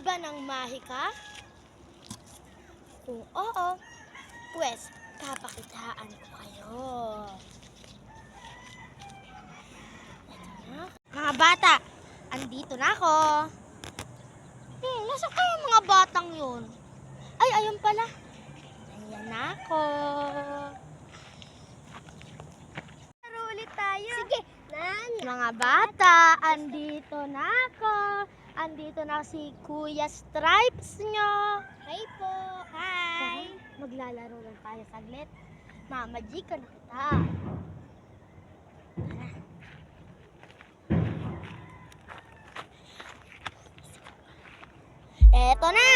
ba ng mahika? Kung oo, pues papakitaan ko kayo. Ito na. Mga bata, andito na ako. Nasaan kaya mga batang yun? Ay, ayun pala. Ayan na ako. Laro ulit tayo. Sige, mga bata, andito na ako. Andito na si Kuya Stripes nyo. Hi po. Hi. Maglalaro lang tayo saglit. Mamajikan na kita. Eto na!